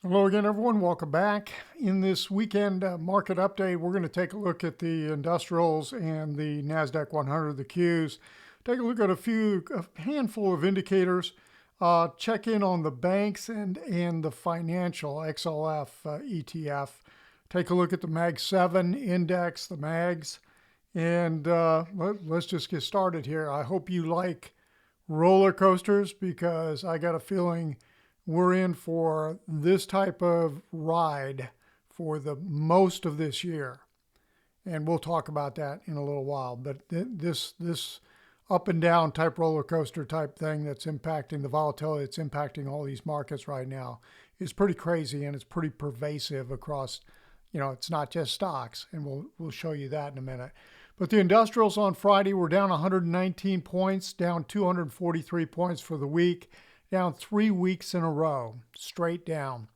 Hello again, everyone. Welcome back. In this weekend market update, we're going to take a look at the industrials and the Nasdaq 100, the Qs. Take a look at a handful of indicators. Check in on the banks and the financial XLF ETF. Take a look at the Mag 7 index, the Mags, and let's just get started here. I hope you like roller coasters because I got a feeling we're in for this type of ride for the most of this year. And we'll talk about that in a little while. But this up and down type roller coaster type thing that's impacting the volatility, that's impacting all these markets right now is pretty crazy, and it's pretty pervasive across, it's not just stocks, and we'll show you that in a minute. But the industrials on Friday were down 119 points, down 243 points for the week. Down 3 weeks in a row, straight down.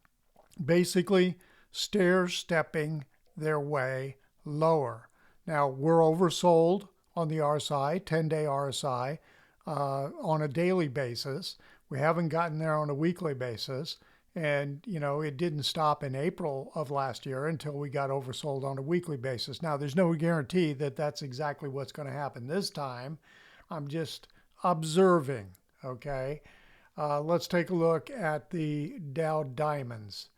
Basically, stair-stepping their way lower. Now, we're oversold on the RSI, 10-day RSI, on a daily basis. We haven't gotten there on a weekly basis. And, it didn't stop in April of last year until we got oversold on a weekly basis. Now, there's no guarantee that that's exactly what's going to happen this time. I'm just observing, okay? Let's take a look at the Dow Diamonds.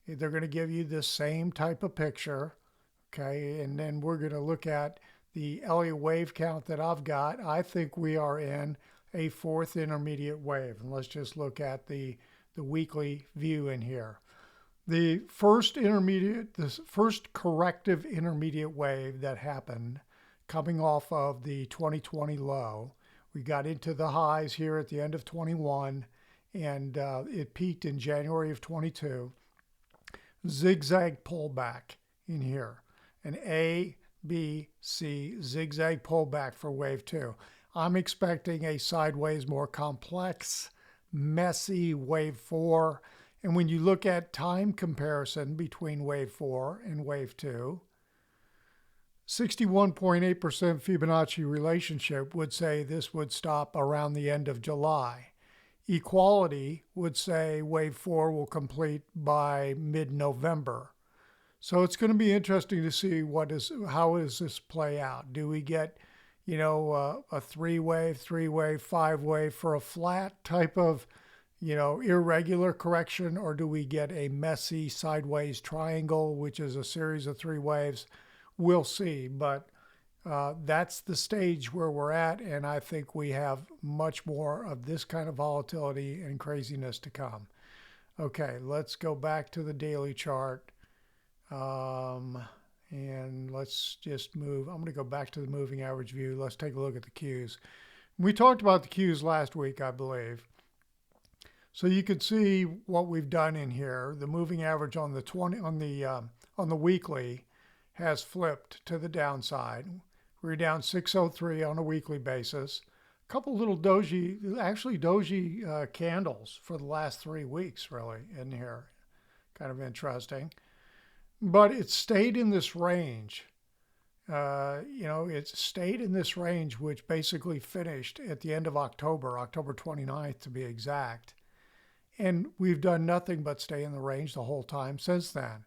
They're going to give you the same type of picture, okay? And then we're going to look at the Elliott wave count that I've got. I think we are in a fourth intermediate wave. And let's just look at the weekly view in here. The first corrective intermediate wave that happened coming off of the 2020 low. We got into the highs here at the end of 21. And it peaked in January of 22. Zigzag pullback in here. An A, B, C zigzag pullback for wave 2. I'm expecting a sideways, more complex, messy wave 4. And when you look at time comparison between wave 4 and wave 2, 61.8% Fibonacci relationship would say this would stop around the end of July. Equality would say wave 4 will complete by mid-November. So it's going to be interesting to see how does this play out. Do we get, a three-wave, 5-wave for a flat type of, irregular correction, or do we get a messy sideways triangle, which is a series of 3 waves? We'll see, but that's the stage where we're at, and I think we have much more of this kind of volatility and craziness to come. Okay, let's go back to the daily chart, and let's just move. I'm going to go back to the moving average view. Let's take a look at the Qs. We talked about the Qs last week, I believe. So you can see what we've done in here. The moving average on the weekly has flipped to the downside. We're down 603 on a weekly basis. A couple little doji candles for the last 3 weeks, really, in here. Kind of interesting. But it stayed in this range. It's stayed in this range, which basically finished at the end of October 29th to be exact. And we've done nothing but stay in the range the whole time since then.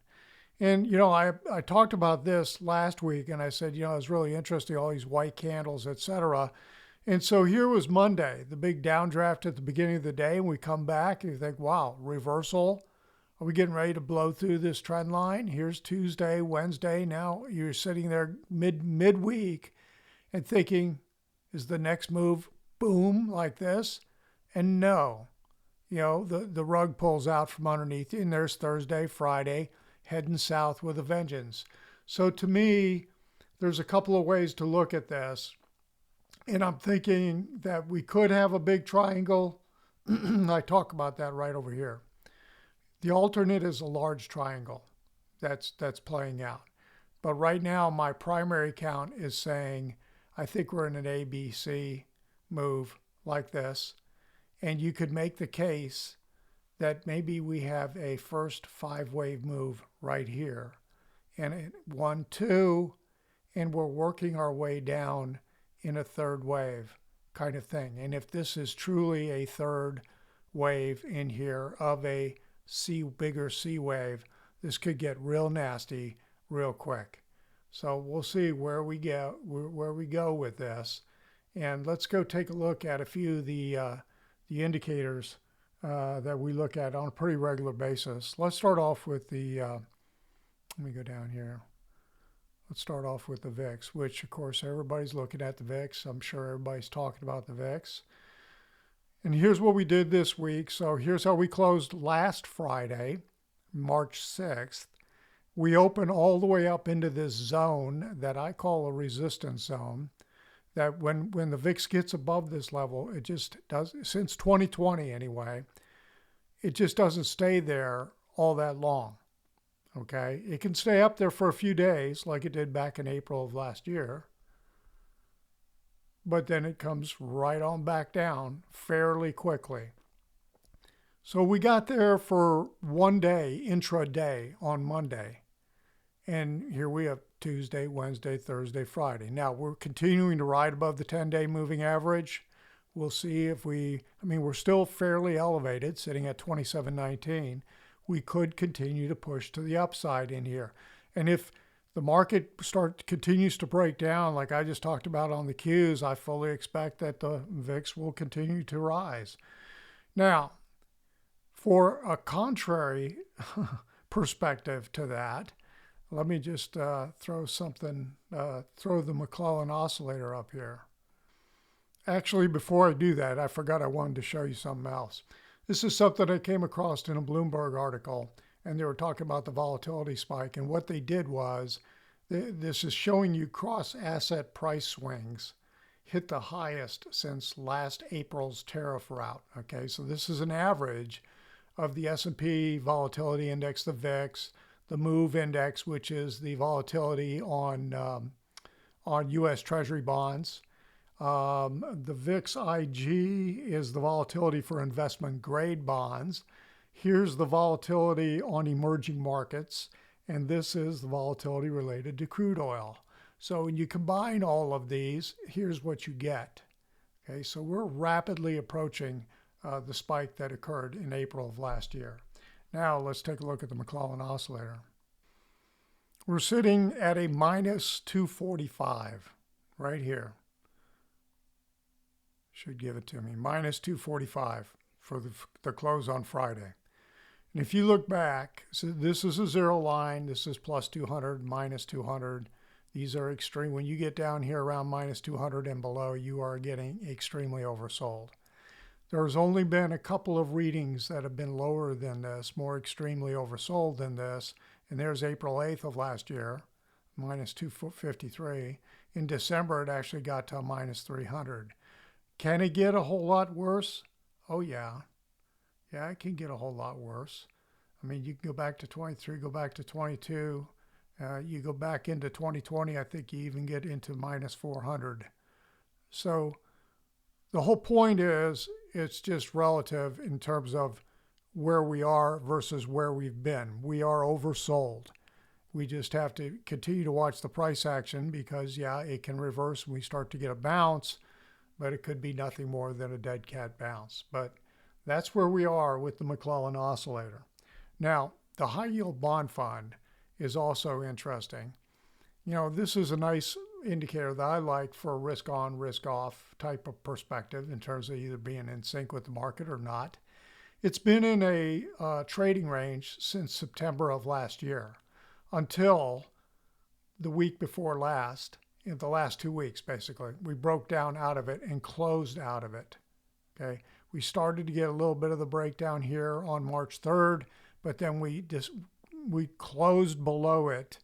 And, I talked about this last week, and I said, it's really interesting, all these white candles, etc. And so here was Monday, the big downdraft at the beginning of the day, and we come back and you think, wow, reversal. Are we getting ready to blow through this trend line? Here's Tuesday, Wednesday. Now you're sitting there midweek and thinking, is the next move boom like this? And no, the rug pulls out from underneath you, and there's Thursday, Friday, heading south with a vengeance. So to me, there's a couple of ways to look at this. And I'm thinking that we could have a big triangle. I talk about that right over here. The alternate is a large triangle that's playing out. But right now, my primary count is saying, I think we're in an ABC move like this. And you could make the case that maybe we have a first 5-wave move right here. And 1, 2, and we're working our way down in a third wave kind of thing. And if this is truly a third wave in here of a bigger C wave, this could get real nasty real quick. So we'll see where we go with this. And let's go take a look at a few of the indicators that we look at on a pretty regular basis. Let's start off with the, let me go down here. Let's start off with the VIX, which of course everybody's looking at the VIX. I'm sure everybody's talking about the VIX. And here's what we did this week. So here's how we closed last Friday, March 6th. We opened all the way up into this zone that I call a resistance zone, that when the VIX gets above this level, it just does, since 2020 anyway, it just doesn't stay there all that long. Okay, it can stay up there for a few days like it did back in April of last year, but then it comes right on back down fairly quickly. So we got there for one day, intraday on Monday, and here we have Tuesday, Wednesday, Thursday, Friday. Now we're continuing to ride above the 10-day moving average. We'll see if we're still fairly elevated, sitting at 27.19. We could continue to push to the upside in here. And if the market continues to break down, like I just talked about on the Qs, I fully expect that the VIX will continue to rise. Now, for a contrary perspective to that, let me just throw the McClellan oscillator up here. Actually, before I do that, I forgot I wanted to show you something else. This is something I came across in a Bloomberg article, and they were talking about the volatility spike. And what they did was, this is showing you cross-asset price swings hit the highest since last April's tariff rout. Okay, so this is an average of the S&P volatility index, the VIX, the MOVE index, which is the volatility on U.S. Treasury bonds. The VIX IG is the volatility for investment grade bonds. Here's the volatility on emerging markets, and this is the volatility related to crude oil. So when you combine all of these, here's what you get. Okay, so we're rapidly approaching the spike that occurred in April of last year. Now let's take a look at the McClellan oscillator. We're sitting at a minus 245 right here. Should give it to me, minus 245 for the close on Friday. And if you look back, so this is a zero line, this is plus 200, minus 200. These are extreme. When you get down here around minus 200 and below, you are getting extremely oversold. There's only been a couple of readings that have been lower than this, more extremely oversold than this. And there's April 8th of last year, minus 253. In December, it actually got to minus 300. Can it get a whole lot worse? Oh, yeah. Yeah, it can get a whole lot worse. I mean, you can go back to 23, go back to 22. You go back into 2020, I think you even get into minus 400. So the whole point is it's just relative in terms of where we are versus where we've been. We are oversold. We just have to continue to watch the price action because, yeah, it can reverse when we start to get a bounce, but it could be nothing more than a dead cat bounce. But that's where we are with the McClellan oscillator. Now, the high yield bond fund is also interesting. You know, this is a nice indicator that I like for a risk on, risk off type of perspective in terms of either being in sync with the market or not. It's been in a trading range since September of last year until the week before last, in the last 2 weeks, basically. We broke down out of it and closed out of it. Okay, we started to get a little bit of the breakdown here on March 3rd, but then we closed below it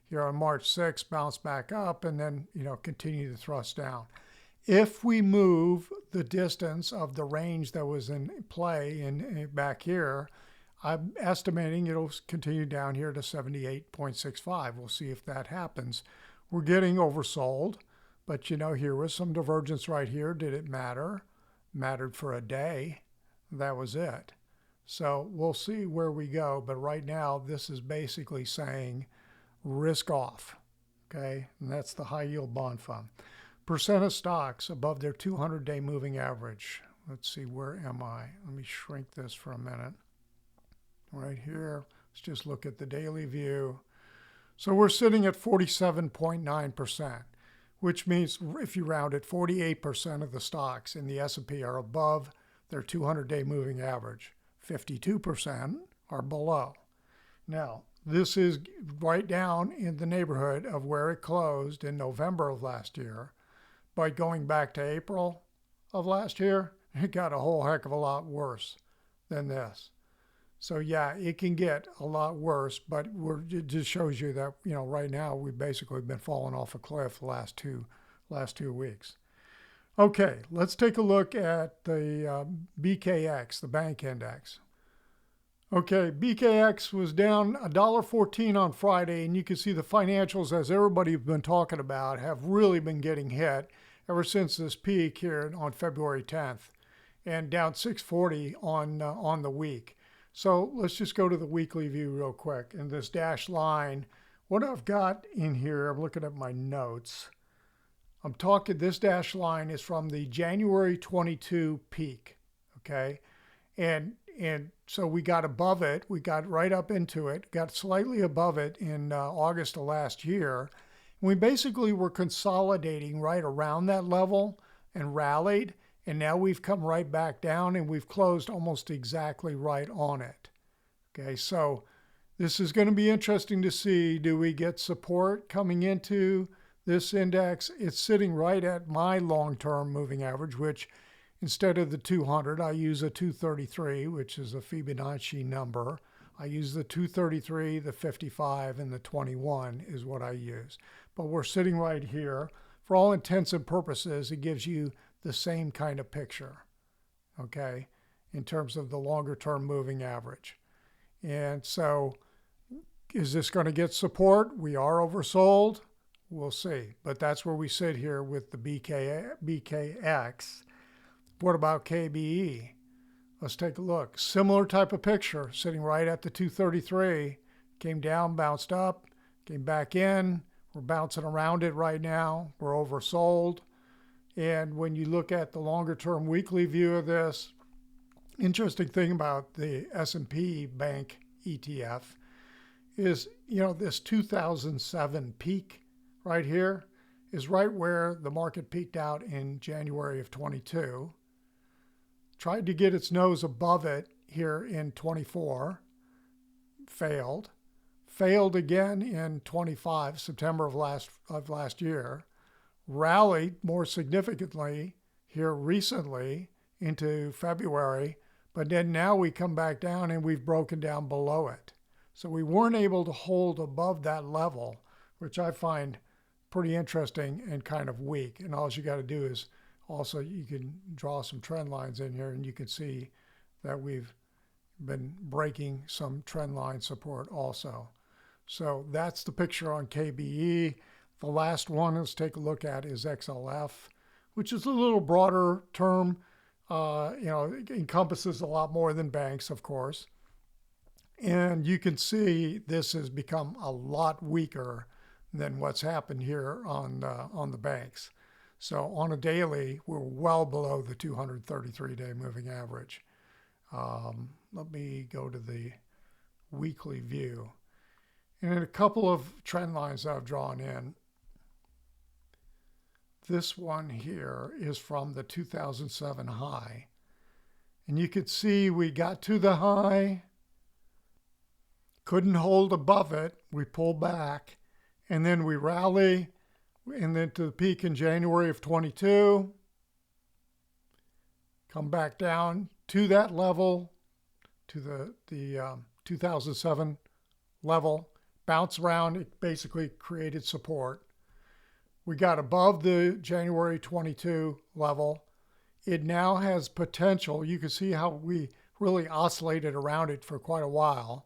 here on March 6th, bounced back up, and then, you know, continue to thrust down. If we move the distance of the range that was in play in back here, I'm estimating it'll continue down here to 78.65. We'll see if that happens. We're getting oversold, but, you know, here was some divergence right here. Did it matter? Mattered for a day. That was it. So we'll see where we go. But right now, this is basically saying risk off. Okay, and that's the high yield bond fund. Percent of stocks above their 200-day moving average. Let's see, where am I? Let me shrink this for a minute. right here. Let's just look at the daily view. So we're sitting at 47.9%, which means if you round it, 48% of the stocks in the S&P are above their 200-day moving average. 52% are below. Now, this is right down in the neighborhood of where it closed in November of last year. But going back to April of last year, it got a whole heck of a lot worse than this. So yeah, it can get a lot worse, but it just shows you that, right now we've basically been falling off a cliff the last two weeks. Okay, let's take a look at the BKX, the bank index. Okay, BKX was down $1.14 on Friday, and you can see the financials, as everybody's been talking about, have really been getting hit ever since this peak here on February 10th, and down 640 on the week. So let's just go to the weekly view real quick. And this dashed line, what I've got in here, I'm looking at my notes. This dashed line is from the January 22 peak, okay? And so we got above it, we got right up into it, got slightly above it in August of last year. And we basically were consolidating right around that level and rallied. And now we've come right back down and we've closed almost exactly right on it. Okay, so this is going to be interesting to see. Do we get support coming into this index? It's sitting right at my long-term moving average, which instead of the 200, I use a 233, which is a Fibonacci number. I use the 233, the 55, and the 21 is what I use. But we're sitting right here. For all intents and purposes, it gives you the same kind of picture, okay, in terms of the longer term moving average. And so is this going to get support? We are oversold. We'll see. But that's where we sit here with the BKX. What about KBE? Let's take a look. Similar type of picture, sitting right at the 233. Came down, bounced up, came back in. We're bouncing around it right now. We're oversold. And when you look at the longer term weekly view of this, interesting thing about the S&P Bank ETF is, this 2007 peak right here is right where the market peaked out in January of 22. Tried to get its nose above it here in 24, failed again in 25, September of last year, rallied more significantly here recently into February, but then now we come back down and we've broken down below it. So we weren't able to hold above that level, which I find pretty interesting and kind of weak. And all you got to do is also, you can draw some trend lines in here and you can see that we've been breaking some trend line support also. So that's the picture on KBE. The last one let's take a look at is XLF, which is a little broader term. It encompasses a lot more than banks, of course. And you can see this has become a lot weaker than what's happened here on the banks. So on a daily, we're well below the 233-day moving average. Let me go to the weekly view. And in a couple of trend lines I've drawn in, this one here is from the 2007 high. And you could see we got to the high, couldn't hold above it, we pull back, and then we rally, and then to the peak in January of 22, come back down to that level, to the 2007 level, bounce around, it basically created support. We got above the January 22 level. It now has potential. You can see how we really oscillated around it for quite a while.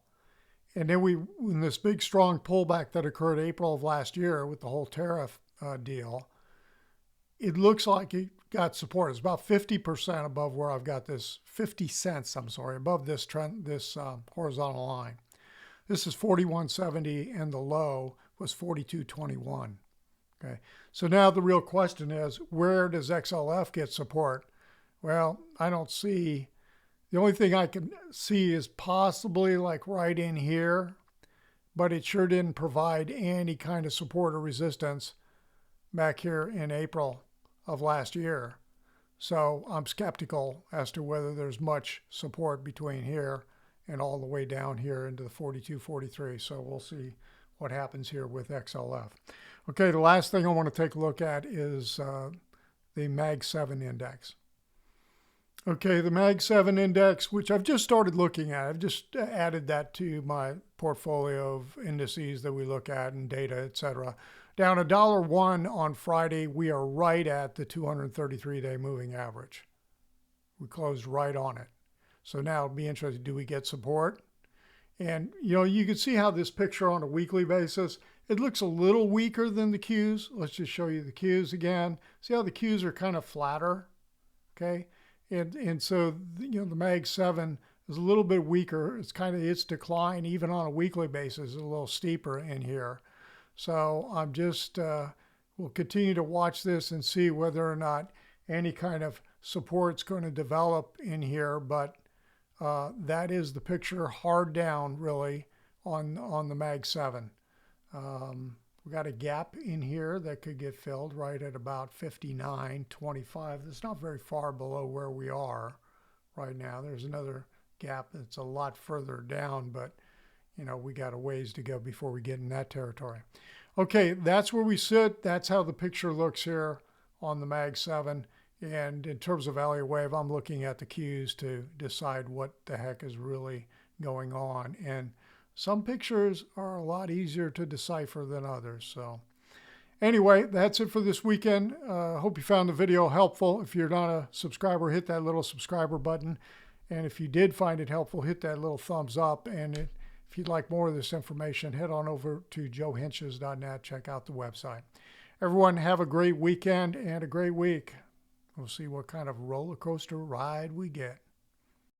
And then in this big strong pullback that occurred April of last year with the whole tariff deal, it looks like it got support. It's about 50% above where I've got this, 50 cents, above this trend, this horizontal line. This is 41.70 and the low was 42.21. Okay, so now the real question is, where does XLF get support? Well, I don't see The only thing I can see is possibly like right in here, but it sure didn't provide any kind of support or resistance back here in April of last year. So I'm skeptical as to whether there's much support between here and all the way down here into the 42, 43. So we'll see what happens here with XLF. Okay, the last thing I want to take a look at is the Mag 7 index. Okay, the Mag 7 index, which I've just started looking at. I've just added that to my portfolio of indices that we look at and data, etc. Down $1.01 on Friday, we are right at the 233-day moving average. We closed right on it. So now it'll be interesting, do we get support? And you can see how this picture on a weekly basis, it looks a little weaker than the Qs. Let's just show you the Qs again. See how the Qs are kind of flatter, okay? And so the Mag 7 is a little bit weaker. It's kind of its decline even on a weekly basis is a little steeper in here. So I'm just we'll continue to watch this and see whether or not any kind of support's going to develop in here. But that is the picture, hard down really on the Mag 7. We got a gap in here that could get filled right at about 59.25. It's not very far below where we are right now. There's another gap that's a lot further down, but we got a ways to go before we get in that territory. Okay, that's where we sit. That's how the picture looks here on the Mag 7. And in terms of value wave, I'm looking at the Qs to decide what the heck is really going on. And some pictures are a lot easier to decipher than others. So anyway, that's it for this weekend. Hope you found the video helpful. If you're not a subscriber, hit that little subscriber button. And if you did find it helpful, hit that little thumbs up. And if you'd like more of this information, head on over to joehenches.net. Check out the website. Everyone have a great weekend and a great week. We'll see what kind of roller coaster ride we get.